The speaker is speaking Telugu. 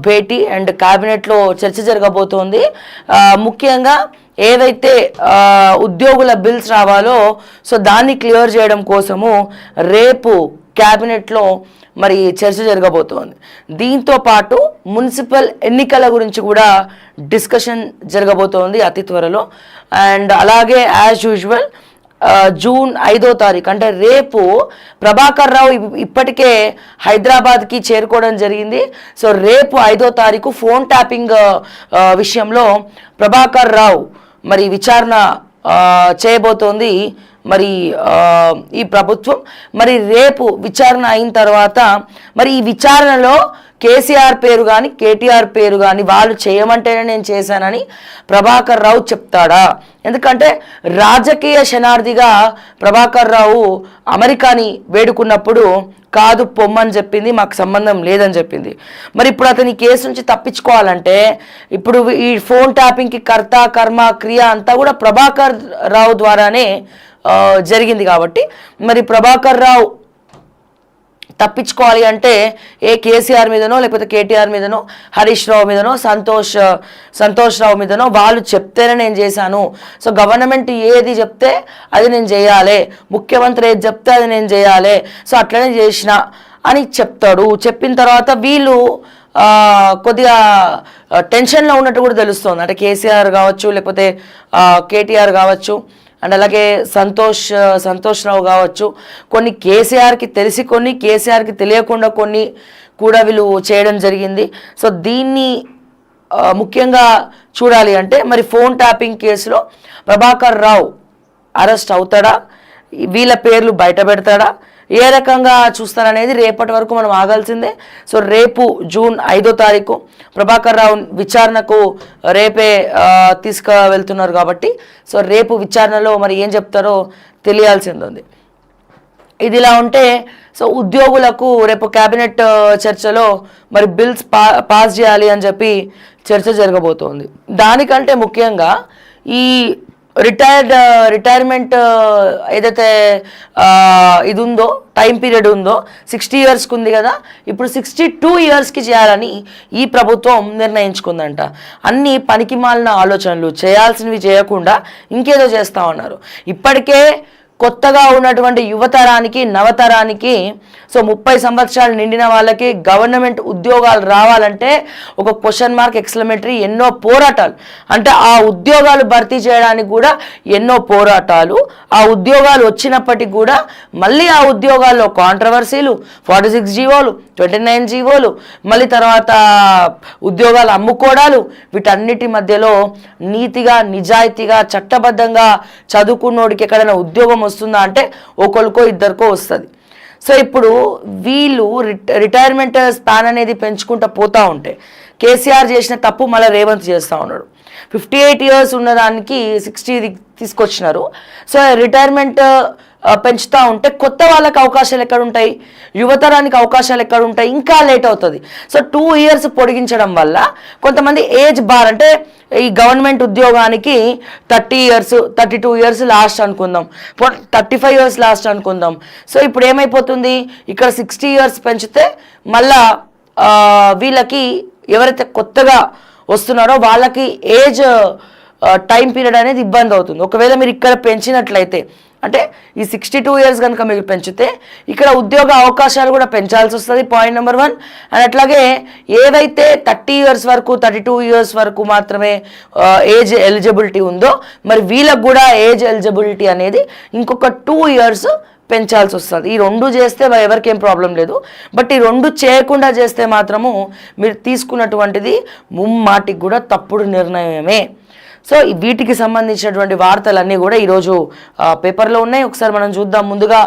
భేటీ అండ్ క్యాబినెట్లో చర్చ జరగబోతోంది. ముఖ్యంగా ఏదైతే ఉద్యోగుల బిల్స్ రావాలో సో దాన్ని క్లియర్ చేయడం కోసము రేపు క్యాబినెట్లో మరి చర్చ జరగబోతోంది. దీంతో పాటు మున్సిపల్ ఎన్నికల గురించి కూడా డిస్కషన్ జరగబోతోంది అతి త్వరలో. అండ్ అలాగే యాజ్ యూజువల్ జూన్ 5వ తారీఖు అంటే రేపు ప్రభాకర్ రావు ఇప్పటికే హైదరాబాద్కి చేరుకోవడం జరిగింది. సో రేపు 5వ తారీఖు ఫోన్ ట్యాపింగ్ విషయంలో ప్రభాకర్ రావు మరి విచారణ చేయబోతోంది మరి ఈ ప్రభుత్వం. మరి రేపు విచారణ అయిన తర్వాత మరి ఈ విచారణలో కేసీఆర్ పేరు కానీ కేటీఆర్ పేరు కానీ వాళ్ళు చేయమంటేనే నేను చేశానని ప్రభాకర్ రావు చెప్తాడా? ఎందుకంటే రాజకీయ శనార్థిగా ప్రభాకర్ రావు అమెరికాని వేడుకున్నప్పుడు కాదు పొమ్మని చెప్పింది, మాకు సంబంధం లేదని చెప్పింది. మరి ఇప్పుడు అతని కేసు నుంచి తప్పించుకోవాలంటే ఇప్పుడు ఈ ఫోన్ ట్యాపింగ్కి కర్త కర్మ క్రియ అంతా కూడా ప్రభాకర్ రావు ద్వారానే జరిగింది. కాబట్టి మరి ప్రభాకర్ రావు తప్పించుకోవాలి అంటే ఏ కేసీఆర్ మీదనో లేకపోతే కేటీఆర్ మీదనో హరీష్ రావు మీదనో సంతోష్ రావు మీదనో వాళ్ళు చెప్తేనే నేను చేశాను. సో గవర్నమెంట్ ఏది చెప్తే అది నేను చేయాలి, ముఖ్యమంత్రి ఏది చెప్తే అది నేను చేయాలి, సో అట్లనే చేసిన అని చెప్తాడు. చెప్పిన తర్వాత వీళ్ళు కొద్దిగా టెన్షన్లో ఉన్నట్టు కూడా తెలుస్తుంది. అంటే కేసీఆర్ కావచ్చు లేకపోతే కేటీఆర్ కావచ్చు అండ్ అలాగే సంతోష్ రావు కావచ్చు, కొన్ని కేసీఆర్కి తెలిసి కొన్ని కేసీఆర్కి తెలియకుండా కొన్ని కూడా వీళ్ళు చేయడం జరిగింది. సో దీన్ని ముఖ్యంగా చూడాలి అంటే మరి ఫోన్ ట్యాపింగ్ కేసులో ప్రభాకర్ రావు అరెస్ట్ అవుతాడా, వీళ్ళ పేర్లు బయట పెడతాడా, ఏ రకంగా చూస్తారనేది రేపటి వరకు మనం ఆగాల్సిందే. సో రేపు జూన్ 5వ తారీఖు ప్రభాకర్ రావు విచారణకు రేపే తీసుకువెళ్తున్నారు కాబట్టి సో రేపు విచారణలో మరి ఏం చెప్తారో తెలియాల్సింది ఉంది. ఇదిలా ఉంటే సో ఉద్యోగులకు రేపు క్యాబినెట్ చర్చలో మరి బిల్స్ పాస్ చేయాలి అని చెప్పి చర్చ జరగబోతోంది. దానికంటే ముఖ్యంగా ఈ రిటైర్మెంట్ ఏదైతే ఇది ఉందో టైం పీరియడ్ ఉందో 60 ఇయర్స్కి ఉంది కదా, ఇప్పుడు 62 ఇయర్స్కి చేయాలని ఈ ప్రభుత్వం నిర్ణయించుకుందంట. అన్ని పనికిమాలిన ఆలోచనలు చేయాల్సినవి చేయకుండా ఇంకేదో చేస్తూ ఉన్నారు. ఇప్పటికే కొత్తగా ఉన్నటువంటి యువతరానికి నవతరానికి సో 30 సంవత్సరాలు నిండిన వాళ్ళకి గవర్నమెంట్ ఉద్యోగాలు రావాలంటే ఒక క్వశ్చన్ మార్క్ ఎక్స్క్లమేటరీ ఎన్నో పోరాటాలు, అంటే ఆ ఉద్యోగాలు భర్తీ చేయడానికి కూడా ఎన్నో పోరాటాలు. ఆ ఉద్యోగాలు వచ్చినప్పటికీ కూడా మళ్ళీ ఆ ఉద్యోగాల్లో కాంట్రవర్సీలు, 46 జీవోలు, 29 జీవోలు, మళ్ళీ తర్వాత ఉద్యోగాలు అమ్ముకోవడాలు, వీటన్నిటి మధ్యలో నీతిగా నిజాయితీగా చట్టబద్ధంగా చదువుకున్నోడికి ఎక్కడైనా ఉద్యోగం వస్తుందా అంటే ఒకరికో ఇద్దరికో వస్తుంది. సో ఇప్పుడు వీళ్ళు రిటైర్మెంట్ స్పాన్ అనేది పెంచుకుంటూ పోతూ ఉంటే కేసీఆర్ చేసిన తప్పు మళ్ళీ రేవంత్ చేస్తూ ఉన్నాడు. 58 ఇయర్స్ ఉన్నదానికి 60 తీసుకొచ్చినారు. సో రిటైర్మెంట్ పెంచుతూ ఉంటే కొత్త వాళ్ళకి అవకాశాలు ఎక్కడ ఉంటాయి, యువతరానికి అవకాశాలు ఎక్కడ ఉంటాయి, ఇంకా లేట్ అవుతుంది. సో 2 ఇయర్స్ పొడిగించడం వల్ల కొంతమంది ఏజ్ బార్ అంటే ఈ గవర్నమెంట్ ఉద్యోగానికి 30 ఇయర్స్ 32 ఇయర్స్ లాస్ట్ అనుకుందాం, 35 ఇయర్స్ లాస్ట్ అనుకుందాం. సో ఇప్పుడు ఏమైపోతుంది, ఇక్కడ 60 ఇయర్స్ పెంచితే మళ్ళా వీళ్ళకి ఎవరైతే కొత్తగా వస్తున్నారో వాళ్ళకి ఏజ్ టైం పీరియడ్ అనేది ఇబ్బంది అవుతుంది. ఒకవేళ మీరు ఇక్కడ పెంచినట్లయితే అంటే ఈ 62 ఇయర్స్ కనుక మీరు పెంచితే ఇక్కడ ఉద్యోగ అవకాశాలు కూడా పెంచాల్సి వస్తుంది, పాయింట్ నెంబర్ 1. అండ్ అట్లాగే ఏదైతే 30 ఇయర్స్ వరకు 32 ఇయర్స్ వరకు మాత్రమే ఏజ్ ఎలిజిబిలిటీ ఉందో మరి వీళ్ళకు కూడా ఏజ్ ఎలిజిబిలిటీ అనేది ఇంకొక 2 ఇయర్స్ పెంచాల్సి వస్తుంది. ఈ 2 చేస్తే ఎవరికేం ప్రాబ్లం లేదు. బట్ ఈ 2 చేయకుండా చేస్తే మాత్రము మీరు తీసుకున్నటువంటిది ముమ్మాటికి కూడా తప్పుడు నిర్ణయమే. సో వీటికి సంబంధించినటువంటి వార్తలన్నీ కూడా ఈరోజు పేపర్లో ఉన్నాయి. ఒకసారి మనం చూద్దాం. ముందుగా